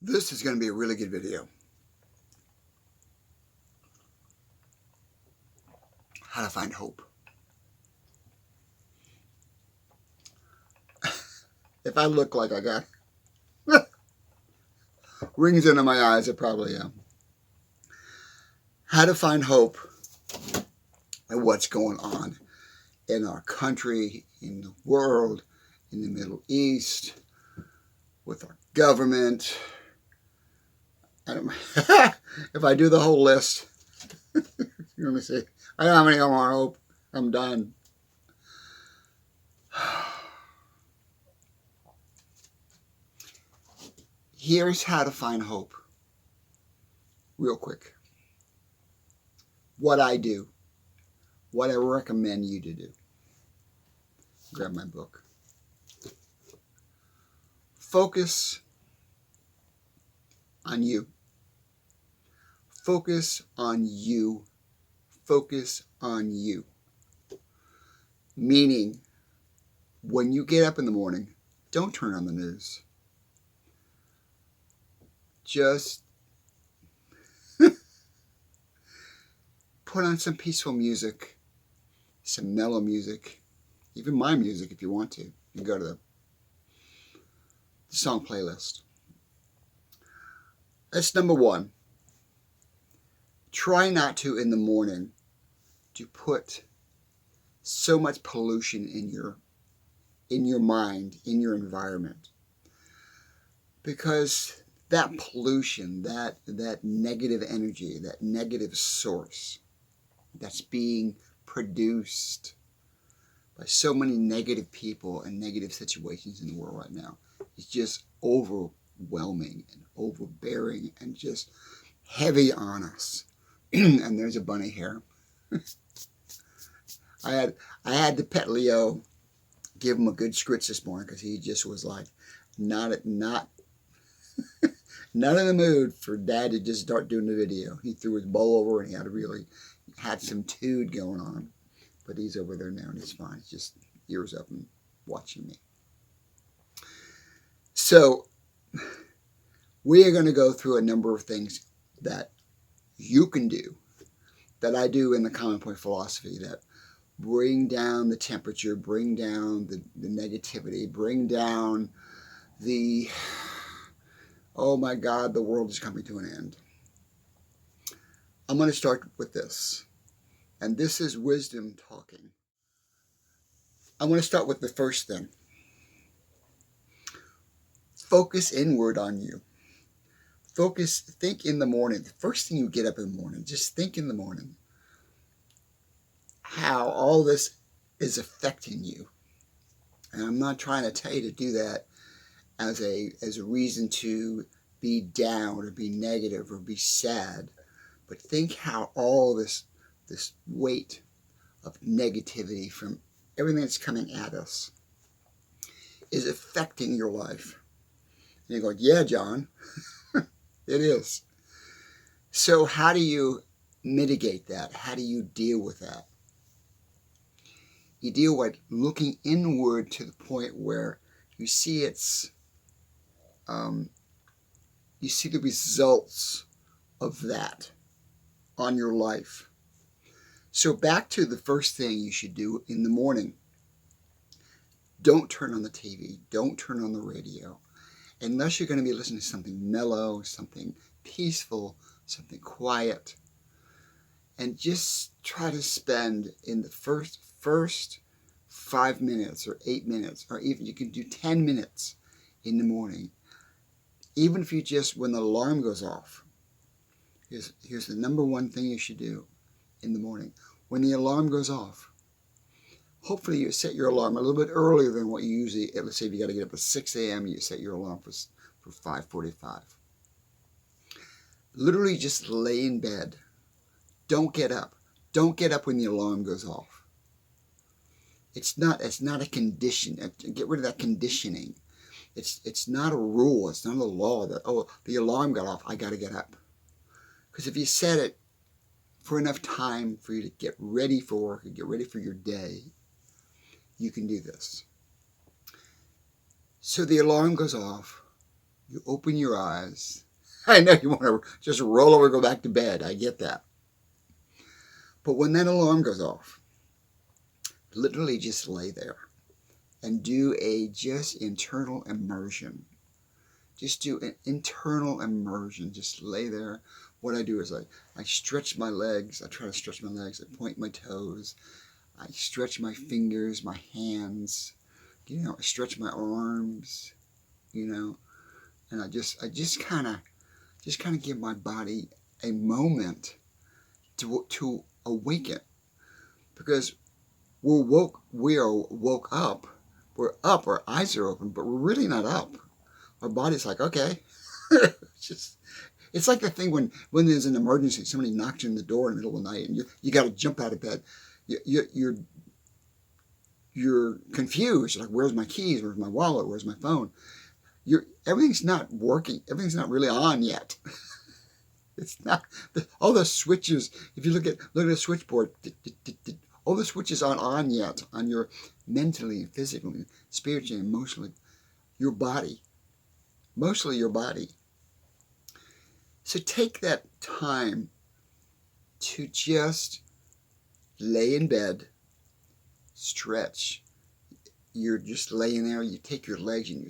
This is going to be a really good video. How to find hope. If I look like I got rings into my eyes, I probably am. How to find hope and what's going on in our country, in the world, in the Middle East, with our government. If I do the whole list, let me see. I don't have any more hope. I'm done. Here's how to find hope. Real quick. What I do. What I recommend you to do. Grab my book. Focus on you. Focus on you. Focus on you. Meaning, when you get up in the morning, don't turn on the news. Just put on some peaceful music, some mellow music, even my music if you want to. You go to the song playlist. That's number one. Try not to, in the morning, to put so much pollution in your mind, in your environment. Because that pollution, that negative energy, that negative source that's being produced by so many negative people and negative situations in the world right now is just overwhelming and overbearing and just heavy on us. And there's a bunny here. I had to pet Leo, give him a good scritch this morning because he just was like not in the mood for Dad to just start doing the video. He threw his bowl over and he had some tood going on. But he's over there now and he's fine. He's just ears up and watching me. So we are going to go through a number of things that you can do, that I do in the Common Point philosophy, that bring down the temperature, bring down the negativity, bring down the, oh my God, the world is coming to an end. I'm going to start with this. And this is wisdom talking. I'm going to start with the first thing. Focus inward on you. Think in the morning. The first thing you get up in the morning, just think in the morning how all this is affecting you. And I'm not trying to tell you to do that as a reason to be down or be negative or be sad. But think how all this weight of negativity from everything that's coming at us is affecting your life. And you're going, yeah, John, it is. So how do you mitigate that? How do you deal with that? You deal with looking inward to the point where you see you see the results of that on your life. So back to the first thing you should do in the morning. Don't turn on the TV. Don't turn on the radio. Unless you're going to be listening to something mellow, something peaceful, something quiet. And just try to spend in the first 5 minutes or 8 minutes, or even you can do 10 minutes in the morning. Even if you just, when the alarm goes off, here's the number one thing you should do in the morning. When the alarm goes off, hopefully you set your alarm a little bit earlier than what you usually, let's say if you got to get up at 6 a.m., you set your alarm for 5:45. Literally just lay in bed. Don't get up. Don't get up when the alarm goes off. It's not a condition. Get rid of that conditioning. It's not a rule. It's not a law that, oh, the alarm got off, I got to get up. Because if you set it for enough time for you to get ready for work and get ready for your day, you can do this. So the alarm goes off. You open your eyes. I know you want to just roll over and go back to bed. I get that. But when that alarm goes off, literally just lay there and do a just internal immersion. Just do an internal immersion. Just lay there. What I do is I stretch my legs. I try to stretch my legs. I point my toes. I stretch my fingers, my hands. I stretch my arms. And I just kind of give my body a moment to awaken, because we are woke up. We're up. Our eyes are open, but we're really not up. Our body's like, okay. It's like the thing when there's an emergency, somebody knocks you in the door in the middle of the night, and you got to jump out of bed. You're confused. You're like, where's my keys? Where's my wallet? Where's my phone? Everything's not working. Everything's not really on yet. It's not. All the switches, if you look at the switchboard, all the switches aren't on yet on your mentally, physically, spiritually, emotionally, your body. Mostly your body. So take that time to just lay in bed, stretch. You're just laying there. You take your legs and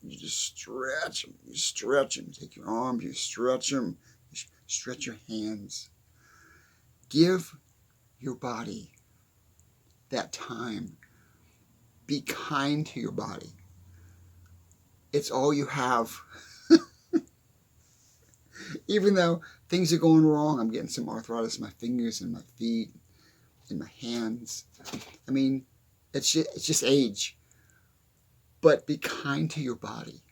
you just stretch them. You stretch them. You take your arms, you stretch them. You stretch your hands. Give your body that time. Be kind to your body. It's all you have. Even though things are going wrong, I'm getting some arthritis in my fingers and my feet and my hands. I mean, it's just age. But be kind to your body.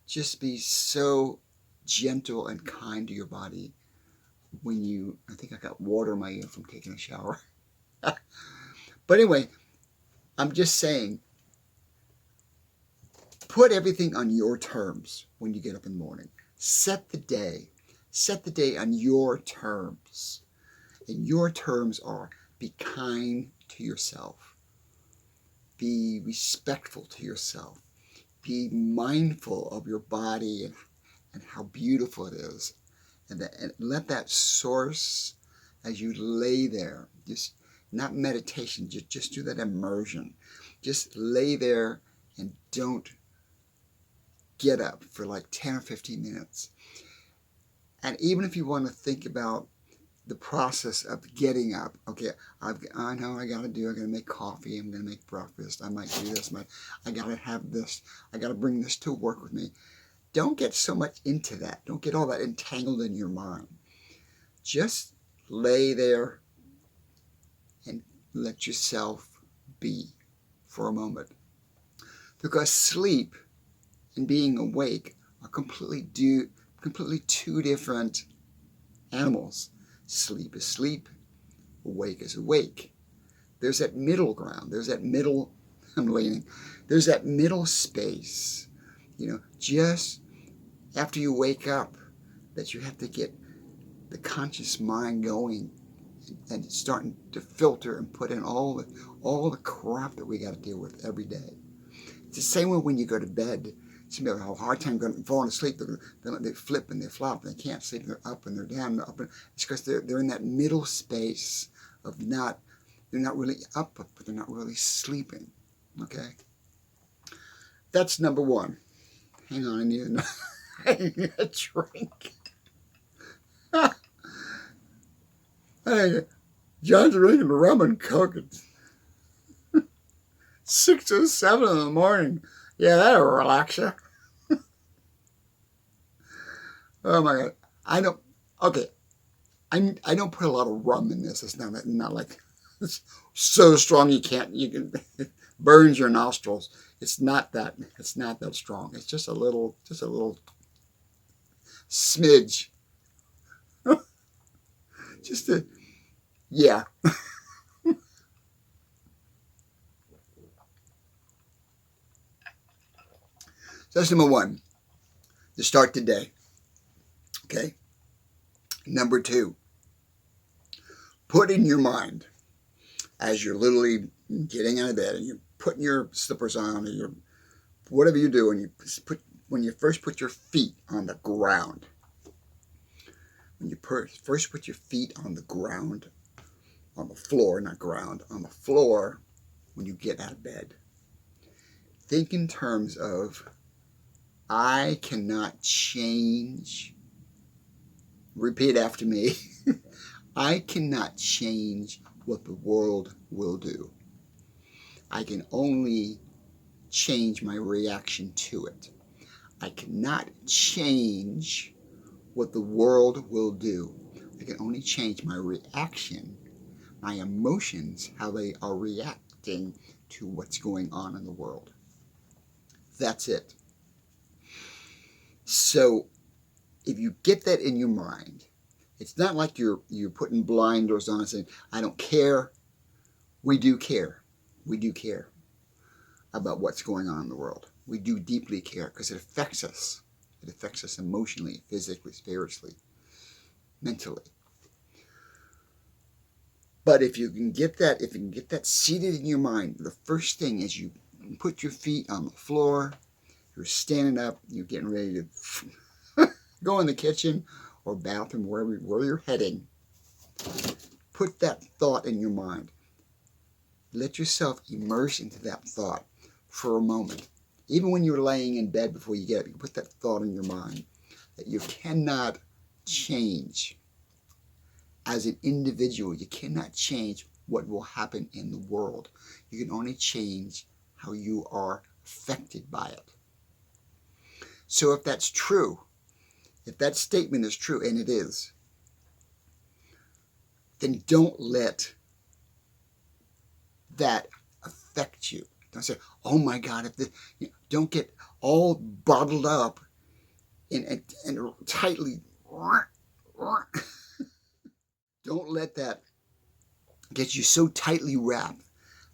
Just be so gentle and kind to your body when I think I got water in my ear from taking a shower. But anyway, I'm just saying, put everything on your terms when you get up in the morning. Set the day. Set the day on your terms. And your terms are: be kind to yourself. Be respectful to yourself. Be mindful of your body and how beautiful it is. And let that source, as you lay there, just not meditation, just do that immersion. Just lay there and don't get up for like 10 or 15 minutes. And even if you want to think about the process of getting up, okay, I know I got to make coffee, I'm going to make breakfast, I might do this, I got to have this, I got to bring this to work with me. Don't get so much into that. Don't get all that entangled in your mind. Just lay there and let yourself be for a moment. Because sleep and being awake are completely two different animals. Sleep is sleep, awake is awake. There's that middle ground. There's that middle, there's that middle space. Just after you wake up, that you have to get the conscious mind going and starting to filter and put in all the crap that we got to deal with every day. It's the same way when you go to bed. Some people have a hard time falling asleep. They flip and they flop. And they can't sleep. And they're up and they're down and up. It's because they're in that middle space of they're not really up, but they're not really sleeping. Okay? That's number one. Hang on, I need a drink. Hey, John's drinking rum and Coke at 6 or 7 in the morning. Yeah, that'll relax you. Oh my God. I don't put a lot of rum in this. It's not like it's so strong you can it burns your nostrils. It's not that strong. It's just a little smidge. Yeah. So that's number one, to start the day. Okay. Number two, put in your mind, as you're literally getting out of bed and you're putting your slippers on or whatever you do, and when you first put your feet on the ground, when you first put your feet on the ground, on the floor, not ground, on the floor, when you get out of bed, think in terms of, I cannot change. Repeat after me. I cannot change what the world will do. I can only change my reaction to it. I cannot change what the world will do. I can only change my reaction, my emotions, how they are reacting to what's going on in the world. That's it. So if you get that in your mind, it's not like you're putting blinders on and saying, I don't care. We do care. We do care about what's going on in the world. We do deeply care because it affects us. It affects us emotionally, physically, spiritually, mentally. But if you can get that seated in your mind, the first thing is you put your feet on the floor, you're standing up, you're getting ready to go in the kitchen or bathroom, where you're heading. Put that thought in your mind. Let yourself immerse into that thought for a moment. Even when you're laying in bed before you get up, you put that thought in your mind that you cannot change. As an individual, you cannot change what will happen in the world. You can only change how you are affected by it. So if that's true, if that statement is true, and it is, then don't let that affect you. Don't say, oh my God, don't get all bottled up and tightly. Don't let that get you so tightly wrapped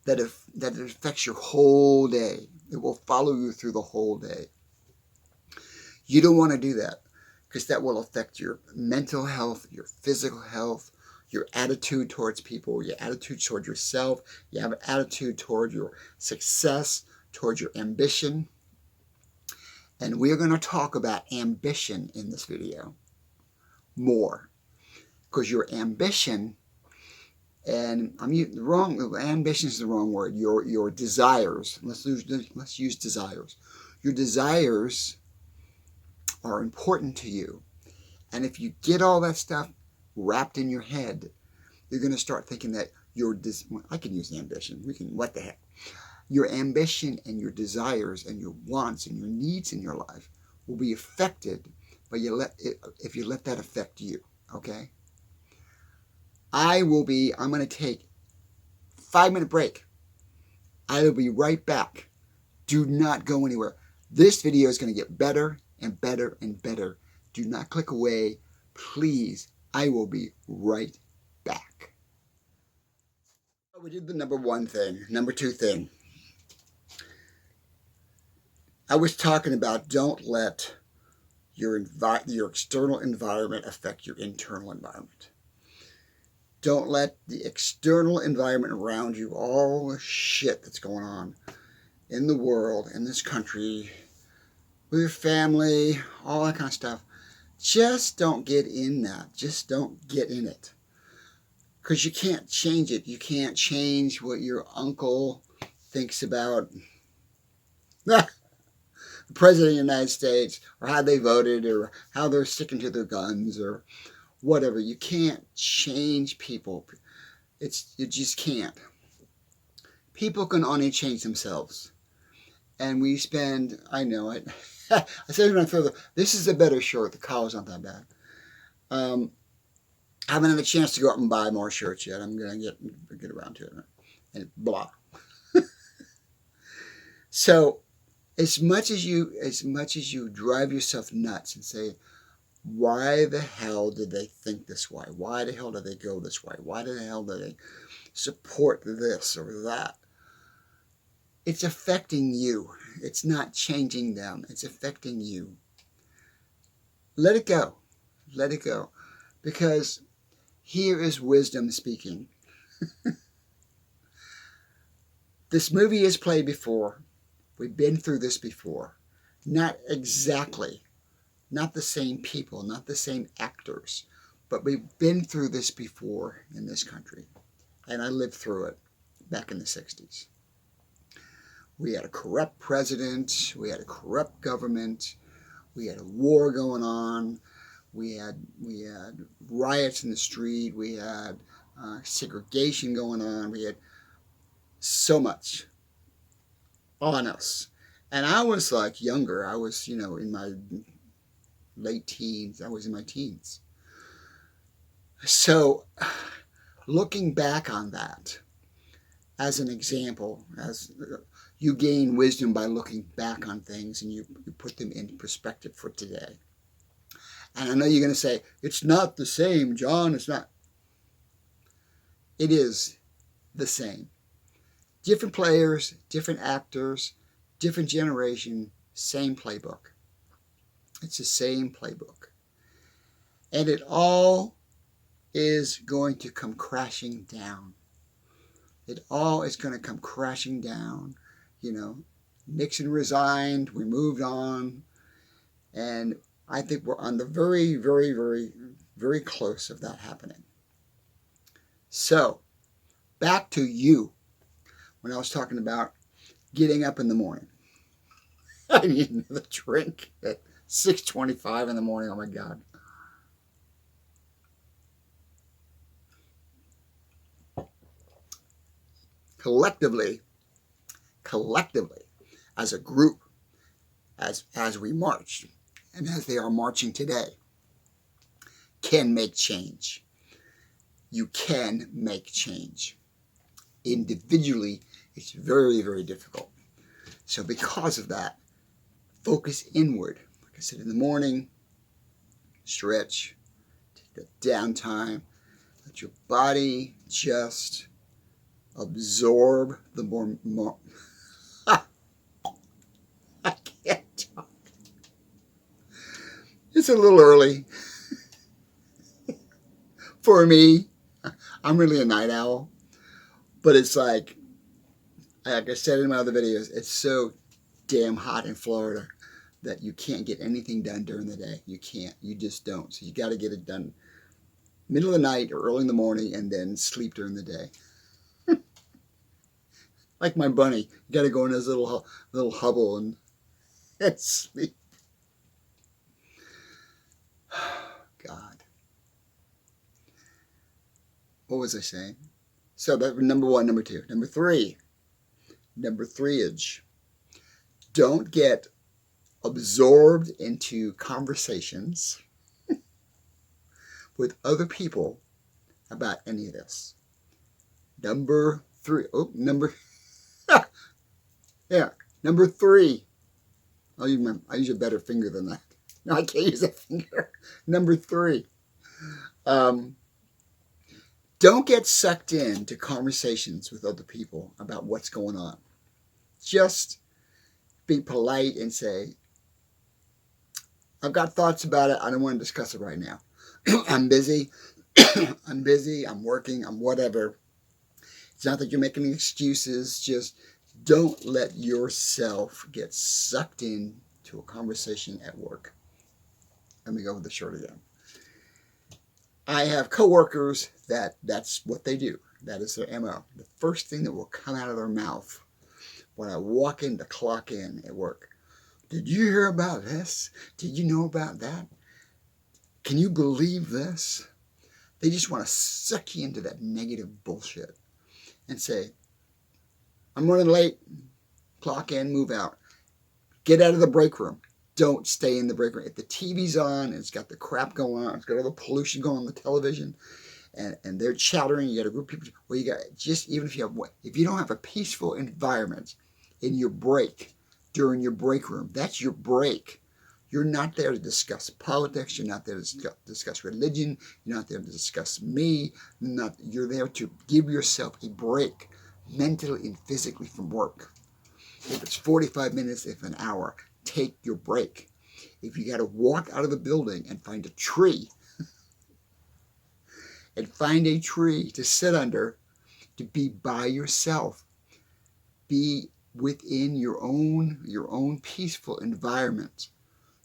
that it affects your whole day. It will follow you through the whole day. You don't want to do that because that will affect your mental health, your physical health, your attitude towards people, your attitude towards yourself. You have an attitude toward your success, towards your ambition. And we're going to talk about ambition in this video more. Because your ambition, and ambition is the wrong word, your desires, let's use desires. Your desires are important to you. And if you get all that stuff wrapped in your head, you're going to start thinking that I can use ambition. What the heck? Your ambition and your desires and your wants and your needs in your life will be affected if you let that affect you, okay? I'm going to take a 5-minute break. I will be right back. Do not go anywhere. This video is going to get better and better and better. Do not click away. Please, I will be right back. We did the number 1 thing. Number 2 thing. I was talking about don't let your external environment affect your internal environment. Don't let the external environment around you, all the shit that's going on in the world, in this country, with your family, all that kind of stuff. Just don't get in that. Just don't get in it. Because you can't change it. You can't change what your uncle thinks about the President of the United States, or how they voted, or how they're sticking to their guns, or whatever. You can't change people. You just can't. People can only change themselves. And we spend, I know it. I said this is a better shirt. The collar's not that bad. I haven't had a chance to go out and buy more shirts yet. I'm going to get around to it. And blah. So, as much as you drive yourself nuts and say, why the hell did they think this way? Why the hell did they go this way? Why the hell did they support this or that? It's affecting you. It's not changing them. It's affecting you. Let it go. Let it go. Because here is wisdom speaking. This movie is played before. We've been through this before. Not exactly, not the same people, not the same actors, but we've been through this before in this country, and I lived through it back in the 60s. We had a corrupt president, we had a corrupt government, we had a war going on, we had riots in the street, we had segregation going on, we had so much on us. And I was like younger, I was, in my late teens, I was in my teens. So looking back on that as an example, as you gain wisdom by looking back on things and you put them in perspective for today. And I know you're going to say, it's not the same, John, it's not. It is the same. Different players, different actors, different generation, same playbook. It's the same playbook. And it all is going to come crashing down. It all is going to come crashing down. Nixon resigned, we moved on, and I think we're on the very, very, very, very close of that happening. So, back to you. When I was talking about getting up in the morning. I need another drink at 6:25 in the morning. Oh my God. Collectively, as a group, as we marched, and as they are marching today, can make change. You can make change. Individually, it's very, very difficult. So because of that, focus inward. Like I said, in the morning, stretch, take the downtime, let your body just absorb the more I can't talk. It's a little early for me. I'm really a night owl, but it's like I said in my other videos, it's so damn hot in Florida that you can't get anything done during the day. You can't. You just don't. So you got to get it done middle of the night or early in the morning and then sleep during the day. Like my bunny, you got to go in his little hovel and sleep. God. What was I saying? So that number one, number two. Number three is don't get absorbed into conversations with other people about any of this. Number three. Number three. I'll use a better finger than that. No, I can't use that finger. Number three. Don't get sucked into conversations with other people about what's going on. Just be polite and say, I've got thoughts about it. I don't want to discuss it right now. I'm busy. I'm working. I'm whatever. It's not that you're making excuses. Just don't let yourself get sucked into a conversation at work. Let me go with the short again. I have coworkers that's what they do. That is their MO. The first thing that will come out of their mouth when I walk in to clock in at work. Did you hear about this? Did you know about that? Can you believe this? They just want to suck you into that negative bullshit and say, I'm running late. Clock in, move out. Get out of the break room. Don't stay in the break room. If the TV's on and it's got the crap going on, it's got all the pollution going on the television, and they're chattering, you got a group of people, well, you got just, even if you don't have a peaceful environment in your break, during your break room, that's your break. You're not there to discuss politics. You're not there to discuss religion. You're not there to discuss me. You're there to give yourself a break, mentally and physically, from work. If it's 45 minutes, if an hour, take your break. If you got to walk out of the building and find a tree, to sit under, to be by yourself, be within your own peaceful environment.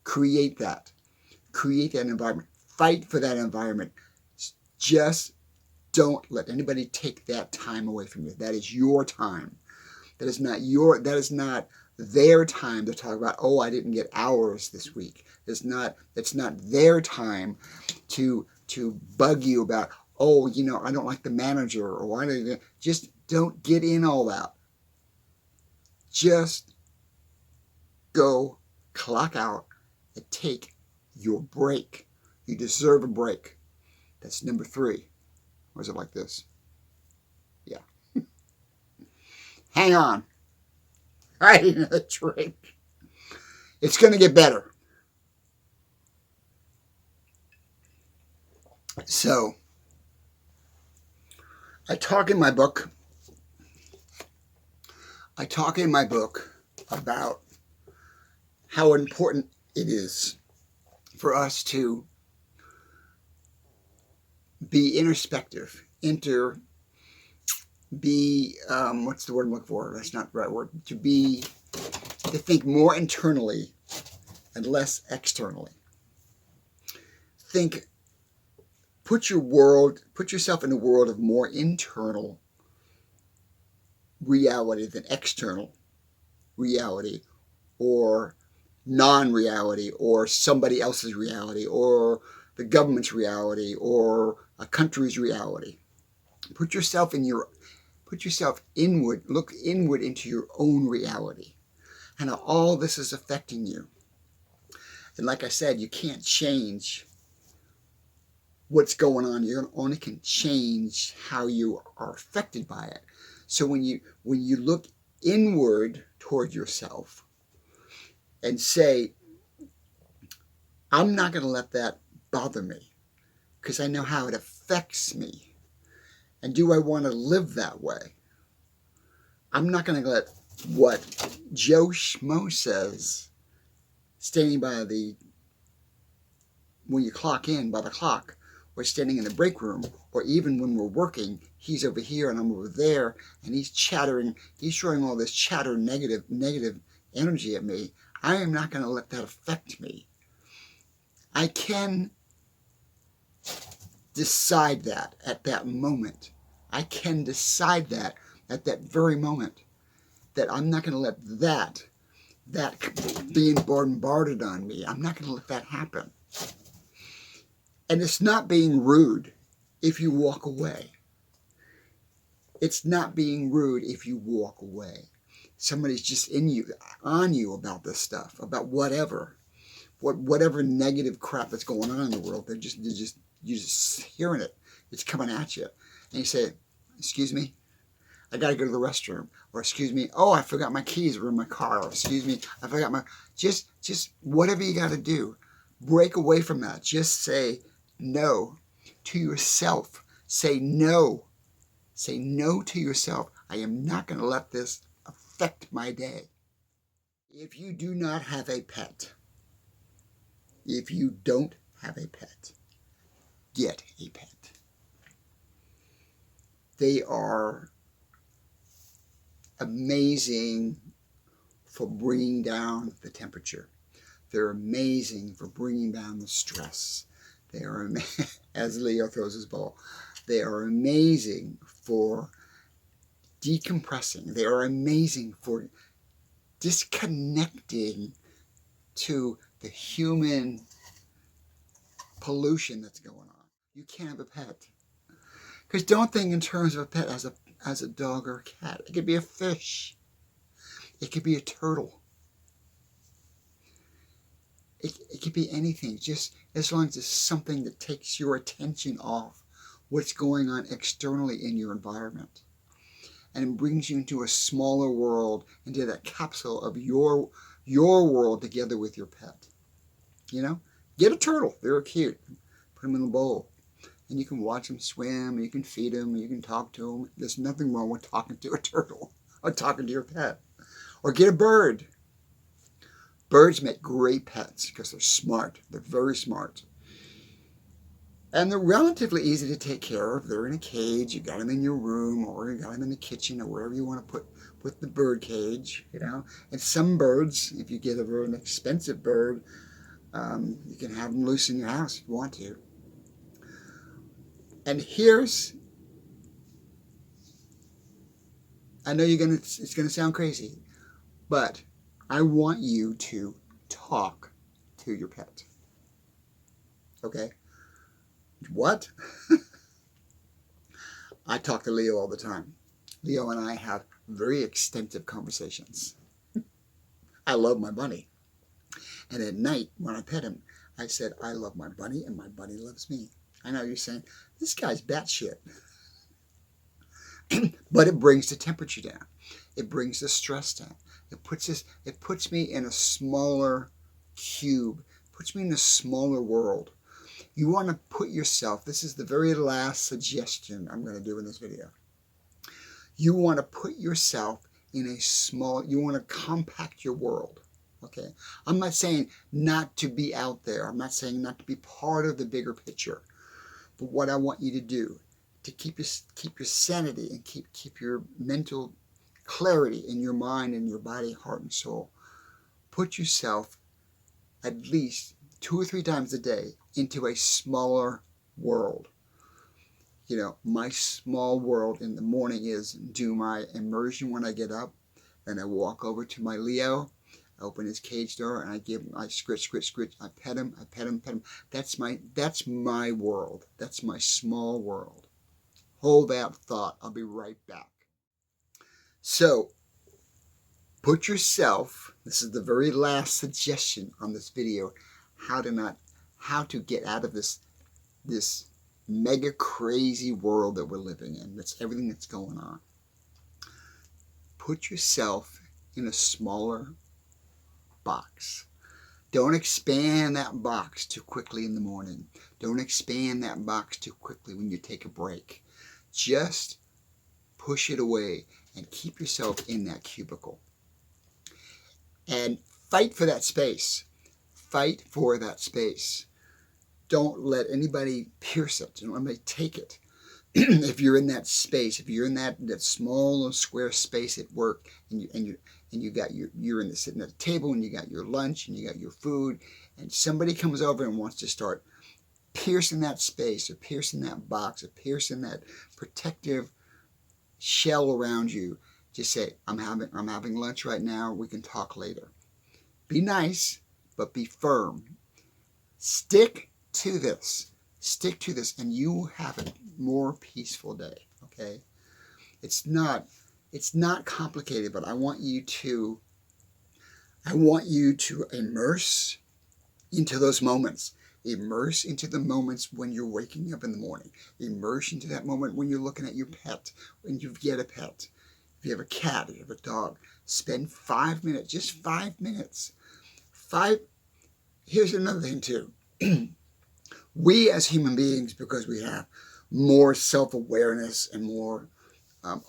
Create that. Create that environment. Fight for that environment. Just don't let anybody take that time away from you. That is your time. That is not their time to talk about, oh, I didn't get hours this week. It's not their time to bug you about, oh, I don't like the manager, or why don't you, just don't get in all that. Just go clock out and take your break. You deserve a break. That's number 3. Or is it like this? Yeah. Hang on. I need another drink. It's going to get better. So, I talk in my book about how important it is for us to be introspective, what's the word I'm looking for? That's not the right word. To think more internally and less externally. Put yourself in a world of more internal reality than external reality, or non-reality, or somebody else's reality, or the government's reality, or a country's reality. Put yourself inward, look inward into your own reality, and how all this is affecting you. And like I said, you can't change what's going on. You only can change how you are affected by it. So when you look inward toward yourself and say, I'm not going to let that bother me because I know how it affects me. And do I want to live that way? I'm not going to let what Joe Schmo says, standing when you clock in by the clock, or standing in the break room, or even when we're working, he's over here and I'm over there, and he's chattering, he's showing all this chatter, negative energy at me. I am not going to let that affect me. I can decide that at that moment. I can decide that at that very moment, that I'm not going to let that being bombarded on me, I'm not going to let that happen. And it's not being rude if you walk away. It's not being rude if you walk away. Somebody's just on you about this stuff, about whatever negative crap that's going on in the world. You're just hearing it. It's coming at you. And you say, excuse me, I got to go to the restroom. Or excuse me, oh, I forgot my keys were in my car. Or excuse me, I forgot my... Just whatever you got to do. Break away from that. Just say no to yourself. Say no. Say no to yourself. I am not going to let this affect my day. If you do not have a pet, if you don't have a pet, get a pet. They are amazing for bringing down the temperature. They're amazing for bringing down the stress. They are, as Leo throws his ball, they are amazing for decompressing. They are amazing for disconnecting to the human pollution that's going on. You can't have a pet. Because don't think in terms of a pet as a dog or a cat. It could be a fish. It could be a turtle. It could be anything, just as long as it's something that takes your attention off what's going on externally in your environment, and brings you into a smaller world, into that capsule of your world together with your pet. Get a turtle. They're cute. Put them in a bowl, and you can watch them swim. You can feed them. You can talk to them. There's nothing wrong with talking to a turtle or talking to your pet. Or get a bird. Birds make great pets because they're smart. They're very smart. And they're relatively easy to take care of. They're in a cage. You got them in your room, or you got them in the kitchen, or wherever you want to with the bird cage, And some birds, if you get an expensive bird, you can have them loose in your house if you want to. And I know it's gonna sound crazy, but I want you to talk to your pet. Okay? What? I talk to Leo all the time. Leo and I have very extensive conversations. I love my bunny. And at night, when I pet him, I said, I love my bunny and my bunny loves me. I know you're saying, this guy's batshit. But it brings the temperature down. It brings the stress down. It puts me in a smaller cube, puts me in a smaller world. You want to put yourself, this is the very last suggestion I'm going to do in this video. You want to put yourself in you want to compact your world. Okay? I'm not saying not to be out there. I'm not saying not to be part of the bigger picture. But what I want you to do to keep your sanity and keep your mental clarity in your mind and your body, heart, and soul, put yourself at least 2 or 3 times a day into a smaller world. My small world in the morning is do my immersion when I get up, and I walk over to my Leo, I open his cage door, and I scritch, I pet him. That's my world. That's my small world. Hold that thought. I'll be right back. So, put yourself, this is the very last suggestion on this video, how to get out of this mega crazy world that we're living in. That's everything that's going on. Put yourself in a smaller box. Don't expand that box too quickly in the morning. Don't expand that box too quickly when you take a break. Just push it away and keep yourself in that cubicle. And fight for that space. Fight for that space. Don't let anybody pierce it. Don't let anybody take it. If you're in that space, if you're in that small little square space at work, and you're sitting at the table, and you got your lunch and you got your food, and somebody comes over and wants to start piercing that space, or piercing that box, or piercing that protective shell around you, just say, I'm having lunch right now. We can talk later. Be nice, but be firm. Stick to this. Stick to this, and you will have a more peaceful day. Okay? It's not complicated, but I want you to immerse into those moments. Immerse into the moments when you're waking up in the morning. Immerse into that moment when you're looking at your pet, when you get a pet. If you have a cat, if you have a dog, spend 5 minutes, just 5 minutes. Here's another thing too. We as human beings, because we have more self-awareness and more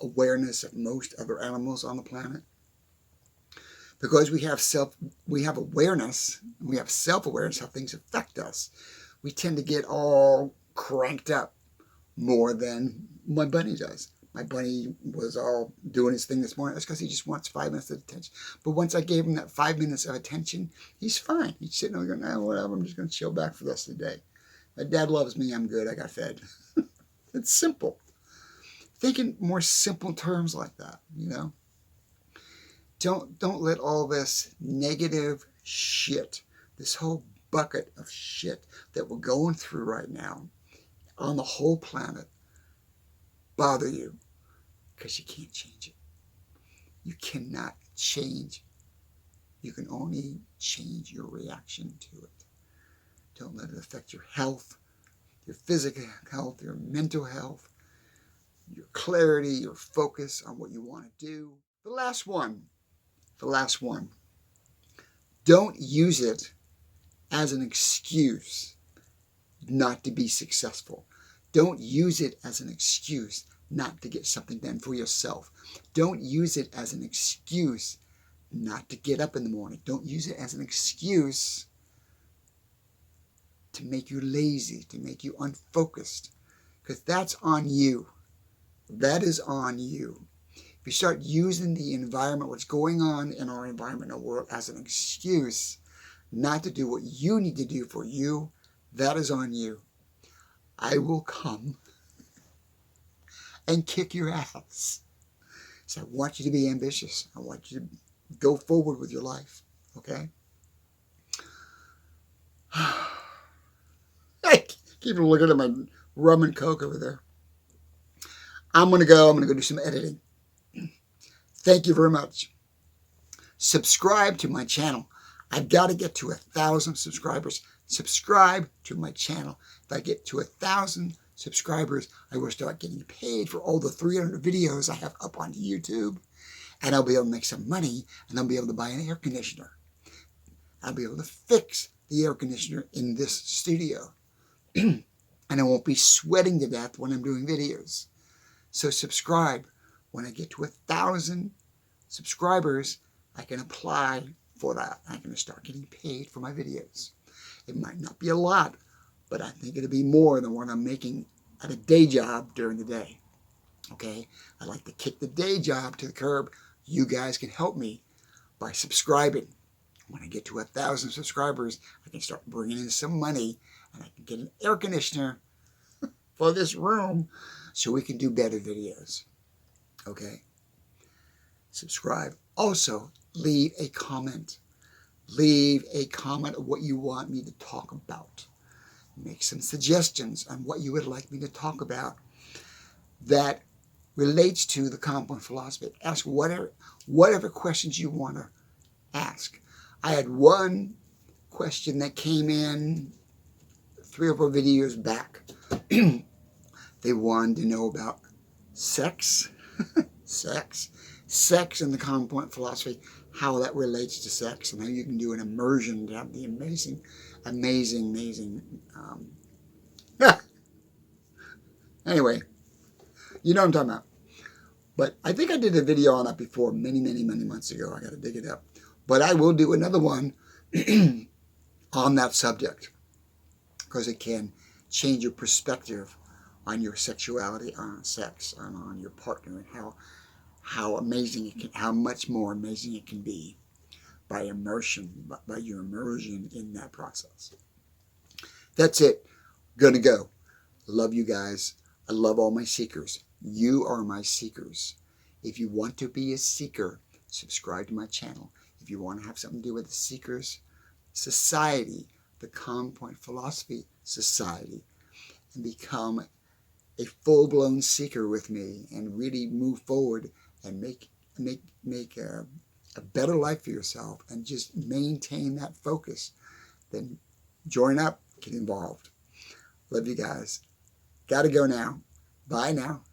awareness of most other animals on the planet, because we have awareness, we have self-awareness how things affect us, we tend to get all cranked up more than my bunny does. My bunny was all doing his thing this morning. That's because he just wants 5 minutes of attention. But once I gave him that 5 minutes of attention, he's fine. He's sitting there going, oh, whatever, I'm just going to chill back for the rest of the day. My dad loves me, I'm good, I got fed. It's simple. Think in more simple terms like that, Don't let all this negative shit, this whole bucket of shit that we're going through right now on the whole planet, bother you, because you can't change it. You cannot change. You can only change your reaction to it. Don't let it affect your health, your physical health, your mental health, your clarity, your focus on what you want to do. The last one. Don't use it as an excuse not to be successful. Don't use it as an excuse not to get something done for yourself. Don't use it as an excuse not to get up in the morning. Don't use it as an excuse to make you lazy, to make you unfocused, because that's on you. That is on you. If we start using the environment, what's going on in our environment and world as an excuse not to do what you need to do for you, that is on you. I will come and kick your ass. So I want you to be ambitious. I want you to go forward with your life. Okay? I keep looking at my rum and coke over there. I'm going to go do some editing. Thank you very much. Subscribe to my channel. I've got to get to 1,000 subscribers. Subscribe to my channel. If I get to 1,000 subscribers, I will start getting paid for all the 300 videos I have up on YouTube. And I'll be able to make some money, and I'll be able to buy an air conditioner. I'll be able to fix the air conditioner in this studio. And I won't be sweating to death when I'm doing videos. So subscribe. When I get to 1,000 subscribers, I can apply for that. I'm going to start getting paid for my videos. It might not be a lot, but I think it'll be more than what I'm making at a day job during the day. Okay? I like to kick the day job to the curb. You guys can help me by subscribing. When I get to 1,000 subscribers, I can start bringing in some money, and I can get an air conditioner for this room so we can do better videos. Okay? Subscribe. Also, leave a comment. Leave a comment of what you want me to talk about. Make some suggestions on what you would like me to talk about that relates to the COMMMON philosophy. Ask whatever questions you want to ask. I had one question that came in 3 or 4 videos back. They wanted to know about sex. Sex in the COMMMON philosophy, how that relates to sex, and how you can do an immersion to have the amazing anyway, you know what I'm talking about. But I think I did a video on that before many months ago. I got to dig it up. But I will do another one on that subject, because it can change your perspective on your sexuality, on sex, and on your partner, and how amazing it can, how much more amazing it can be by immersion, by your immersion in that process. That's it. Gonna go. Love you guys. I love all my seekers. You are my seekers. If you want to be a seeker, subscribe to my channel. If you want to have something to do with the Seekers Society, the COMMMON Philosophy Society, and become a full-blown seeker with me and really move forward and make a better life for yourself and just maintain that focus, then join up, get involved. Love you guys. Gotta go now. Bye now.